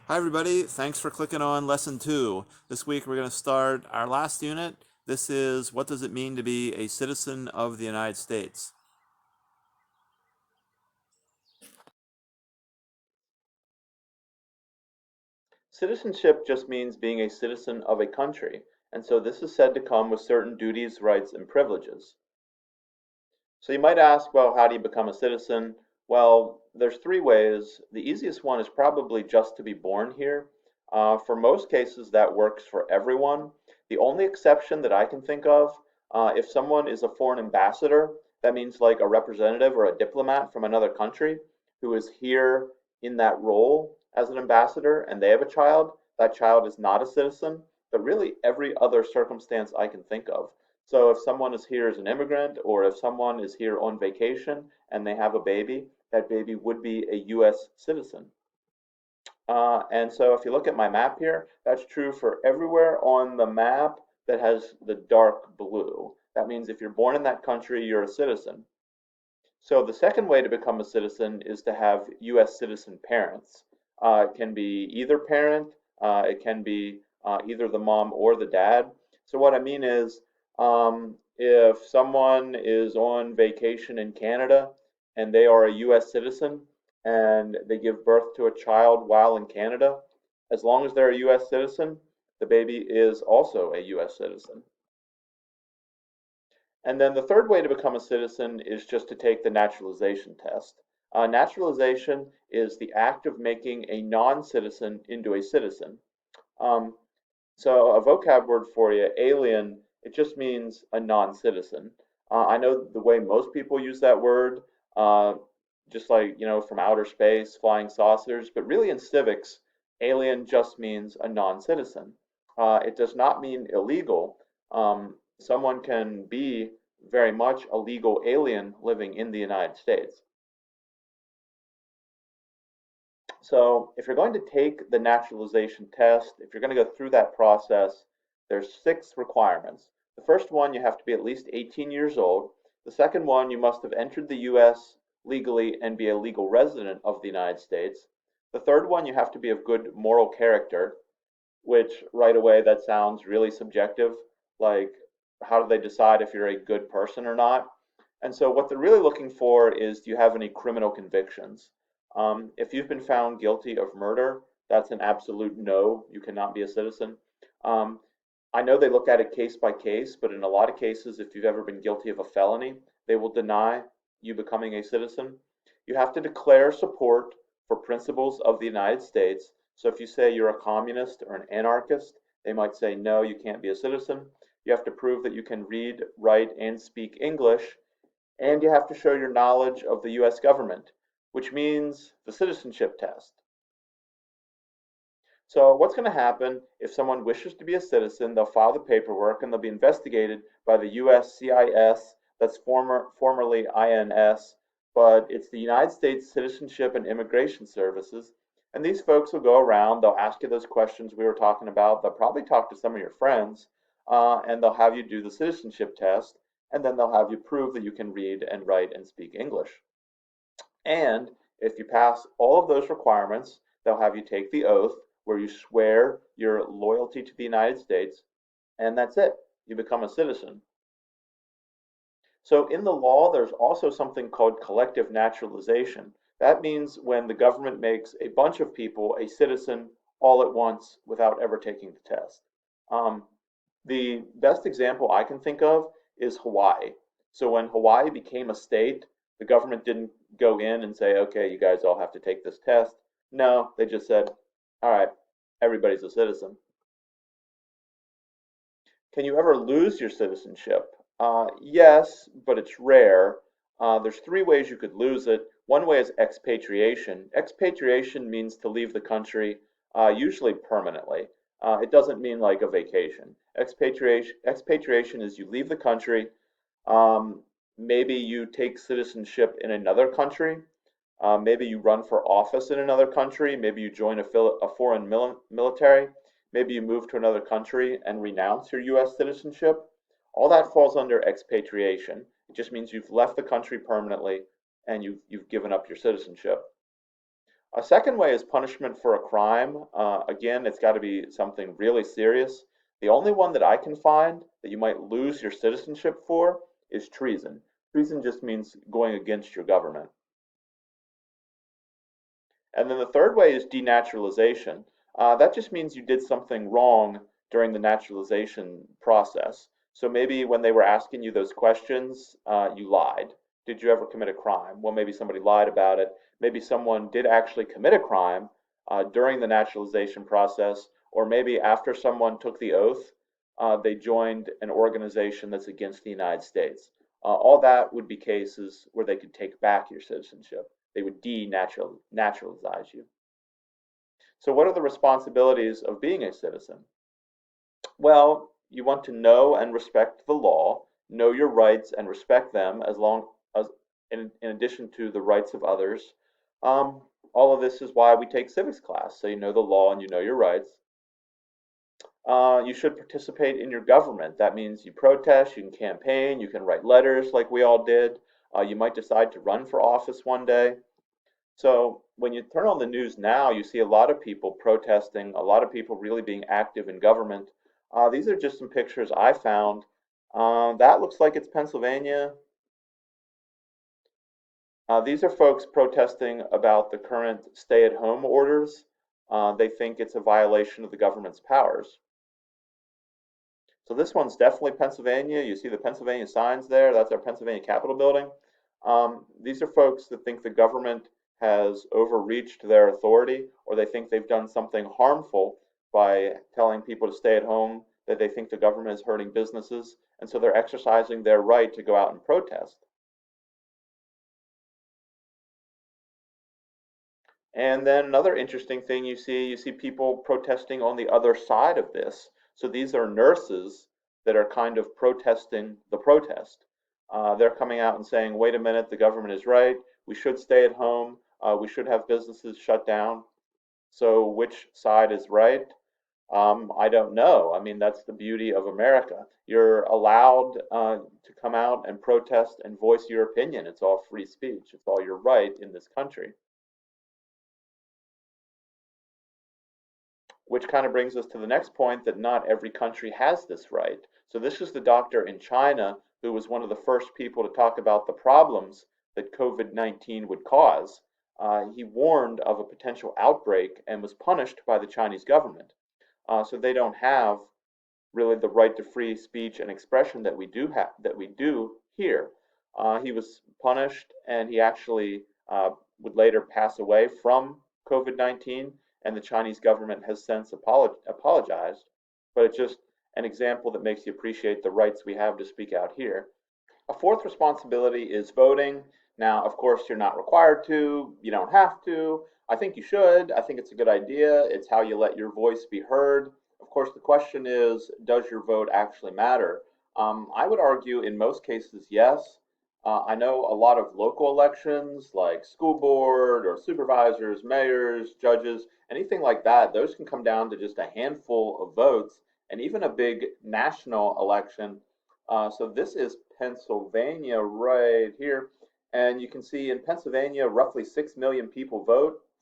Hi, everybody. Thanks for clicking on Lesson 2. This week we're going to start our last unit. This is what does it mean to be a citizen of the United States? Citizenship just means being a citizen of a country, and so this is said to come with certain duties, rights, and privileges. So you might ask, well, how do you become a citizen? Well, there's three ways. The easiest one is probably just to be born here. For most cases, that works for everyone. The only exception that I can think of, if someone is a foreign ambassador, that means like a representative or a diplomat from another country who is here in that role as an ambassador and they have a child, that child is not a citizen. But really, every other circumstance I can think of. So if someone is here as an immigrant or if someone is here on vacation and they have a baby, that baby would be a US citizen. And so if you look at my map here, that's true for everywhere on the map that has the dark blue. That means if you're born in that country, you're a citizen. So the second way to become a citizen is to have US citizen parents. It can be either parent, it can be either the mom or the dad. So what I mean is, if someone is on vacation in Canada and they are a US citizen and they give birth to a child while in Canada, as long as they're a US citizen, the baby is also a US citizen. And then the third way to become a citizen is just to take the naturalization test. Naturalization is the act of making a non-citizen into a citizen. Um, so a vocab word for you, alien, it just means a non-citizen. I know the way most people use that word, uh, just like, from outer space, flying saucers, but really in civics, alien just means a non-citizen. It does not mean illegal. Someone can be very much a legal alien living in the United States. So if you're going to take the naturalization test, if you're going to go through that process, there's six requirements. The first one, you have to be at least 18 years old. The second one, you must have entered the US legally and be a legal resident of the United States. The third one, you have to be of good moral character, which right away that sounds really subjective. Like, how do they decide if you're a good person or not? And so, what they're really looking for is, do you have any criminal convictions? If you've been found guilty of murder, that's an absolute no. You cannot be a citizen. Um, I know they look at it case by case, but in a lot of cases, if you've ever been guilty of a felony, they will deny you becoming a citizen. You have to declare support for principles of the United States. So if you say you're a communist or an anarchist, they might say, no, you can't be a citizen. You have to prove that you can read, write, and speak English, and you have to show your knowledge of the US government, which means the citizenship test. So what's going to happen if someone wishes to be a citizen? They'll file the paperwork and they'll be investigated by the USCIS, that's formerly INS, but it's the United States Citizenship and Immigration Services. And these folks will go around, they'll ask you those questions we were talking about, they'll probably talk to some of your friends, and they'll have you do the citizenship test, and then they'll have you prove that you can read and write and speak English. And if you pass all of those requirements, they'll have you take the oath where you swear your loyalty to the United States, and that's it. You become a citizen. So in the law, there's also something called collective naturalization. That means when the government makes a bunch of people a citizen all at once without ever taking the test. Um, the best example I can think of is Hawaii. So when Hawaii became a state, the government didn't go in and say, okay, you guys all have to take this test. No, they just said, all right, everybody's a citizen. Can you ever lose your citizenship? Yes, but it's rare. There's three ways you could lose it. One way is expatriation. Expatriation means to leave the country, usually permanently. It doesn't mean like a vacation. Expatriation is you leave the country. Um, Maybe you take citizenship in another country. Maybe you run for office in another country. Maybe you join a foreign military. Maybe you move to another country and renounce your US citizenship. All that falls under expatriation. It just means you've left the country permanently and you've given up your citizenship. A second way is punishment for a crime. Again, it's got to be something really serious. The only one that I can find that you might lose your citizenship for is treason. Treason just means going against your government. And then the third way is denaturalization. That just means you did something wrong during the naturalization process. So maybe when they were asking you those questions, you lied. Did you ever commit a crime? Well, maybe somebody lied about it. Maybe someone did actually commit a crime during the naturalization process, or maybe after someone took the oath, they joined an organization that's against the United States. All that would be cases where they could take back your citizenship. They would denaturalize you. So, what are the responsibilities of being a citizen? Well, you want to know and respect the law, know your rights and respect them as long as, in addition to the rights of others. Um, all of this is why we take civics class, so you know the law and you know your rights. You should participate in your government. That means you protest, you can campaign, you can write letters like we all did. You might decide to run for office one day. So when you turn on the news now, you see a lot of people protesting, a lot of people really being active in government. These are just some pictures I found. That looks like it's Pennsylvania. These are folks protesting about the current stay-at-home orders. They think it's a violation of the government's powers. So this one's definitely Pennsylvania. You see the Pennsylvania signs there. That's our Pennsylvania Capitol building. These are folks that think the government has overreached their authority, or they think they've done something harmful by telling people to stay at home, that they think the government is hurting businesses, and so they're exercising their right to go out and protest. And then another interesting thing you see people protesting on the other side of this. So these are nurses that are kind of protesting the protest. They're coming out and saying, wait a minute, the government is right. We should stay at home. We should have businesses shut down. So which side is right? I don't know. I mean, that's the beauty of America. You're allowed to come out and protest and voice your opinion. It's all free speech. It's all your right in this country. Which kind of brings us to the next point that not every country has this right. So this is the doctor in China who was one of the first people to talk about the problems that COVID-19 would cause. He warned of a potential outbreak and was punished by the Chinese government. So they don't have really the right to free speech and expression that we do here. He was punished, and he actually would later pass away from COVID-19, and the Chinese government has since apologized. But it's just an example that makes you appreciate the rights we have to speak out here. A fourth responsibility is voting. Now, of course, you're not required to, you don't have to. I think you should. I think it's a good idea. It's how you let your voice be heard. Of course, the question is, does your vote actually matter? I would argue in most cases, yes. I know a lot of local elections like school board or supervisors, mayors, judges, anything like that, those can come down to just a handful of votes. And even a big national election, so this is Pennsylvania right here. And you can see in Pennsylvania, roughly 6 million people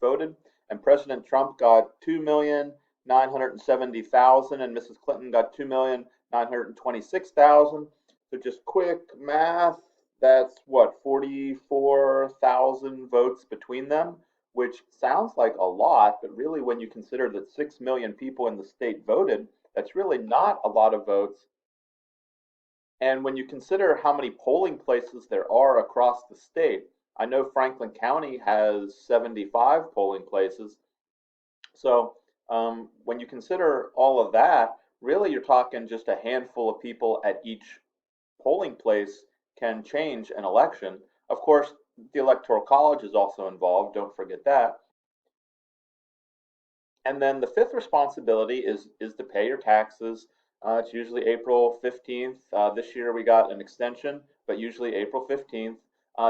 voted, and President Trump got 2,970,000, and Mrs. Clinton got 2,926,000. So just quick math, that's what, 44,000 votes between them, which sounds like a lot, but really when you consider that 6 million people in the state voted, that's really not a lot of votes. And when you consider how many polling places there are across the state, I know Franklin County has 75 polling places. So when you consider all of that, really you're talking just a handful of people at each polling place can change an election. Of course, the Electoral College is also involved, don't forget that. And then the fifth responsibility is to pay your taxes. It's usually April 15th. This year we got an extension, but usually April 15th.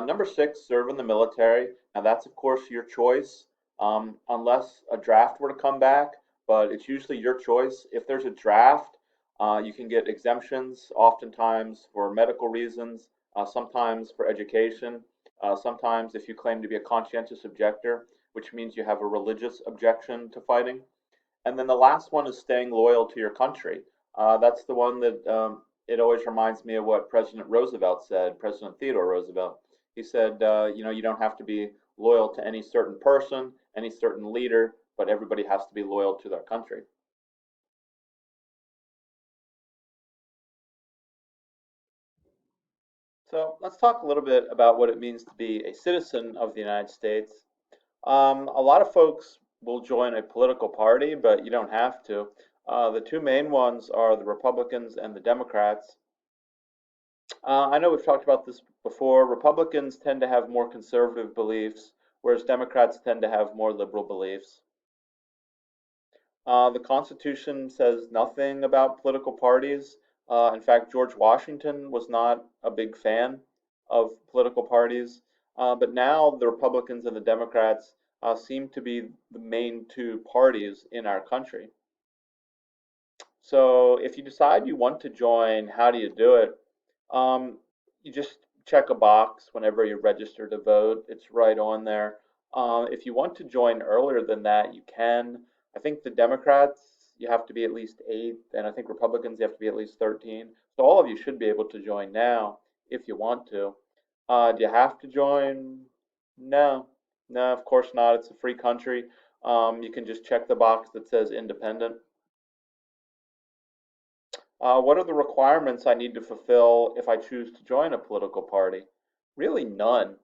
Number six, serve in the military. Now that's of course your choice, unless a draft were to come back, but it's usually your choice. If there's a draft, you can get exemptions, oftentimes for medical reasons, sometimes for education, sometimes if you claim to be a conscientious objector. which means you have a religious objection to fighting. And then the last one is staying loyal to your country. That's the one that it always reminds me of what President Roosevelt said, President Theodore Roosevelt. He said, you don't have to be loyal to any certain person, any certain leader, but everybody has to be loyal to their country. So let's talk a little bit about what it means to be a citizen of the United States. A lot of folks will join a political party, but you don't have to. The two main ones are the Republicans and the Democrats. I know we've talked about this before. Republicans tend to have more conservative beliefs, whereas Democrats tend to have more liberal beliefs. The Constitution says nothing about political parties. In fact, George Washington was not a big fan of political parties. But now the Republicans and the Democrats seem to be the main two parties in our country. So if you decide you want to join, how do you do it? Um, you just check a box whenever you register to vote. It's right on there. If you want to join earlier than that, you can. I think the Democrats, you have to be at least 8, and I think Republicans, you have to be at least 13. So all of you should be able to join now if you want to. Do you have to join? No. No, of course not. It's a free country. You can just check the box that says independent. What are the requirements I need to fulfill if I choose to join a political party? Really, none.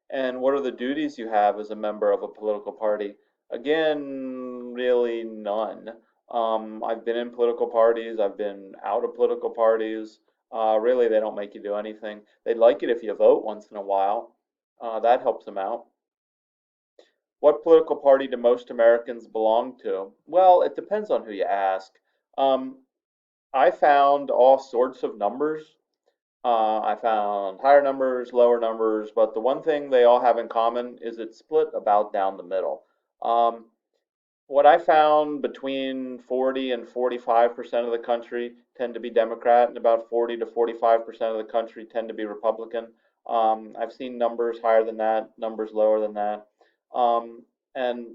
And what are the duties you have as a member of a political party? Again, really none. I've been in political parties, I've been out of political parties. Really, they don't make you do anything. They'd like it if you vote once in a while. That helps them out. What political party do most Americans belong to? Well, it depends on who you ask. Um, I found all sorts of numbers. I found higher numbers, lower numbers, but the one thing they all have in common is it's split about down the middle. Um, what I found between 40 and 45% of the country tend to be Democrat, and about 40 to 45% of the country tend to be Republican. I've seen numbers higher than that, numbers lower than that. Um, and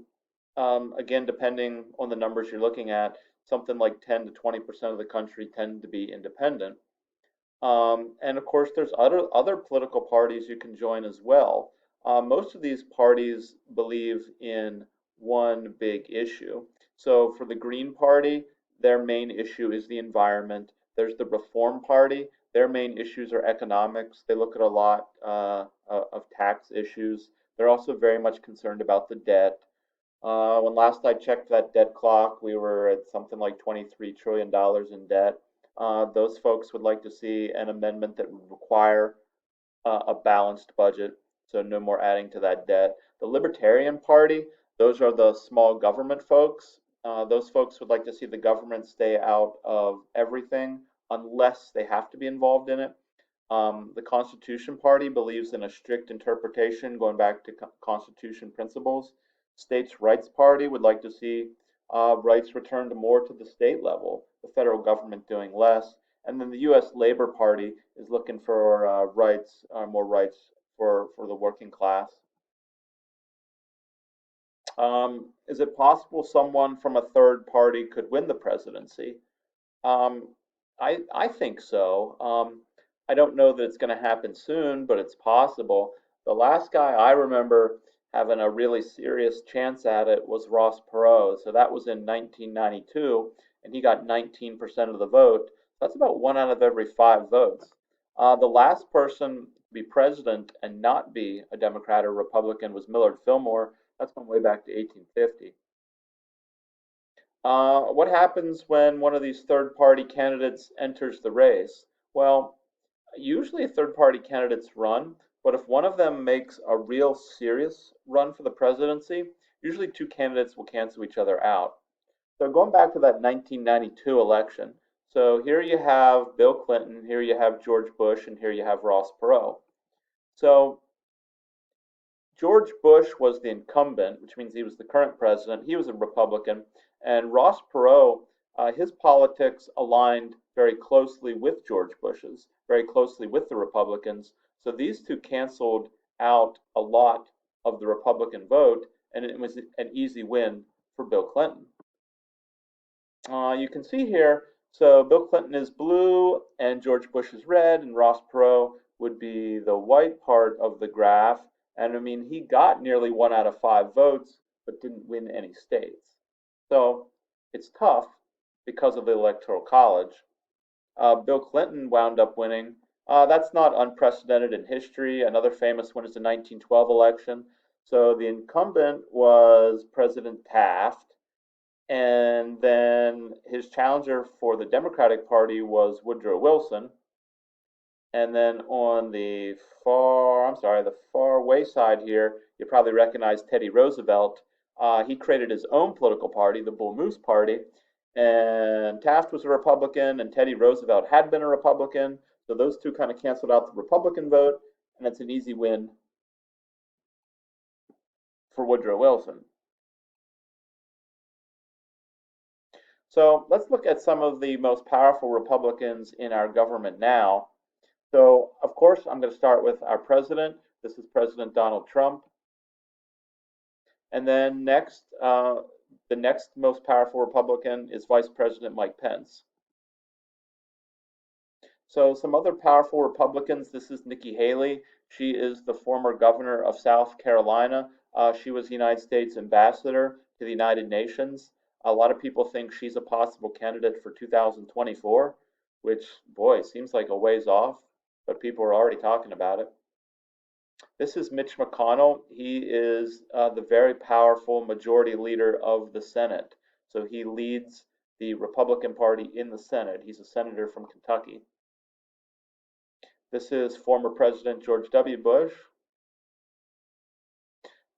again, depending on the numbers you're looking at, something like 10 to 20% of the country tend to be independent. And of course, there's other political parties you can join as well. Most of these parties believe in one big issue. So for the Green Party, their main issue is the environment. There's the Reform Party. Their main issues are economics. They look at a lot of tax issues. They're also very much concerned about the debt. When last I checked that debt clock, we were at something like $23 trillion in debt. Those folks would like to see an amendment that would require a balanced budget, so no more adding to that debt. The Libertarian Party, those are the small government folks. Those folks would like to see the government stay out of everything unless they have to be involved in it. The Constitution Party believes in a strict interpretation going back to Constitution principles. States' Rights Party would like to see rights returned more to the state level, the federal government doing less. And then the U.S. Labor Party is looking for more rights for the working class. Is it possible someone from a third party could win the presidency? Um, I think so. I don't know that it's going to happen soon, but it's possible. The last guy I remember having a really serious chance at it was Ross Perot. So that was in 1992, and he got 19% of the vote. That's about 1 out of every 5 votes. The last person to be president and not be a Democrat or Republican was Millard Fillmore. That's going way back to 1850. What happens when one of these third party candidates enters the race? Well, usually third party candidates run, but if one of them makes a real serious run for the presidency, usually two candidates will cancel each other out. So going back to that 1992 election, so here you have Bill Clinton, here you have George Bush, and here you have Ross Perot. So George Bush was the incumbent, which means he was the current president. He was a Republican. And Ross Perot, his politics aligned very closely with George Bush's, very closely with the Republicans. So these two canceled out a lot of the Republican vote, and it was an easy win for Bill Clinton. You can see here, so Bill Clinton is blue and George Bush is red, and Ross Perot would be the white part of the graph. And I mean, he got nearly 1 out of 5 votes, but didn't win any states. So it's tough because of the Electoral College. Bill Clinton wound up winning. That's not unprecedented in history. Another famous one is the 1912 election. So the incumbent was President Taft, and then his challenger for the Democratic Party was Woodrow Wilson. And then on the the far way side here, you probably recognize Teddy Roosevelt. He created his own political party, the Bull Moose Party, and Taft was a Republican, and Teddy Roosevelt had been a Republican. So those two kind of canceled out the Republican vote, and it's an easy win for Woodrow Wilson. So let's look at some of the most powerful Republicans in our government now. So, of course, I'm going to start with our president. This is President Donald Trump. And then next, the next most powerful Republican is Vice President Mike Pence. So, some other powerful Republicans. This is Nikki Haley. She is the former governor of South Carolina. She was the United States ambassador to the United Nations. A lot of people think she's a possible candidate for 2024, which, boy, seems like a ways off, but people are already talking about it. This is Mitch McConnell. He is the very powerful majority leader of the Senate. So he leads the Republican Party in the Senate. He's a senator from Kentucky. This is former President George W. Bush.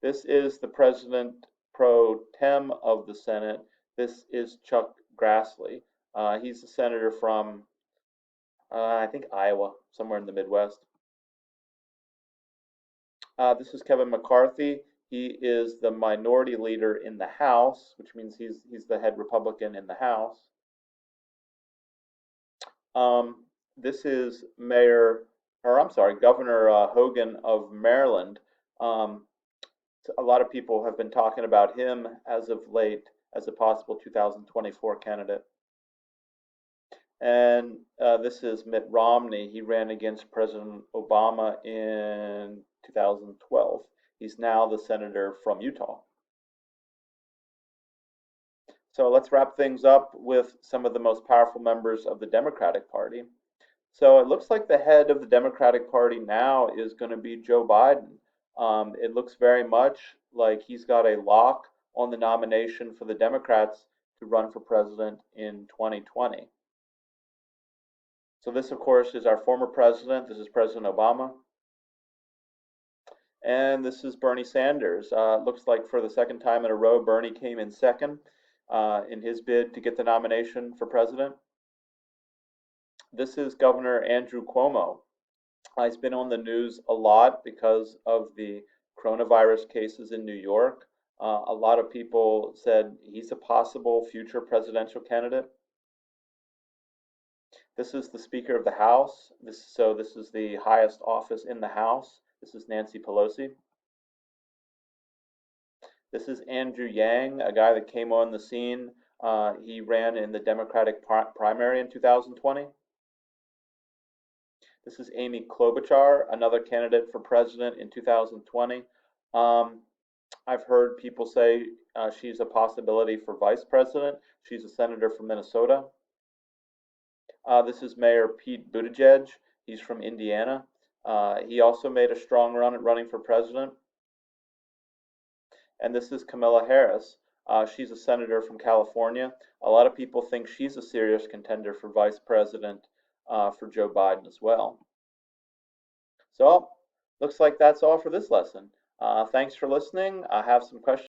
This is the President pro tem of the Senate. This is Chuck Grassley. He's a senator from, I think, Iowa, somewhere in the Midwest. This is Kevin McCarthy. He is the minority leader in the House, which means he's the head Republican in the House. This is Governor Hogan of Maryland. A lot of people have been talking about him as of late as a possible 2024 candidate. And this is Mitt Romney. He ran against President Obama in 2012. He's now the senator from Utah. So let's wrap things up with some of the most powerful members of the Democratic Party. So it looks like the head of the Democratic Party now is going to be Joe Biden. It looks very much like he's got a lock on the nomination for the Democrats to run for president in 2020. So this, of course, is our former president. This is President Obama. And this is Bernie Sanders. Looks like for the second time in a row, Bernie came in second in his bid to get the nomination for president. This is Governor Andrew Cuomo. He's been on the news a lot because of the coronavirus cases in New York. A lot of people said he's a possible future presidential candidate. This is the Speaker of the House. This is the highest office in the House. This is Nancy Pelosi. This is Andrew Yang, a guy that came on the scene. He ran in the Democratic primary in 2020. This is Amy Klobuchar, another candidate for president in 2020. I've heard people say she's a possibility for vice president. She's a senator from Minnesota. This is Mayor Pete Buttigieg. He's from Indiana. He also made a strong run at running for president. And this is Kamala Harris. She's a senator from California. A lot of people think she's a serious contender for vice president for Joe Biden as well. So, looks like that's all for this lesson. Thanks for listening. I have some questions.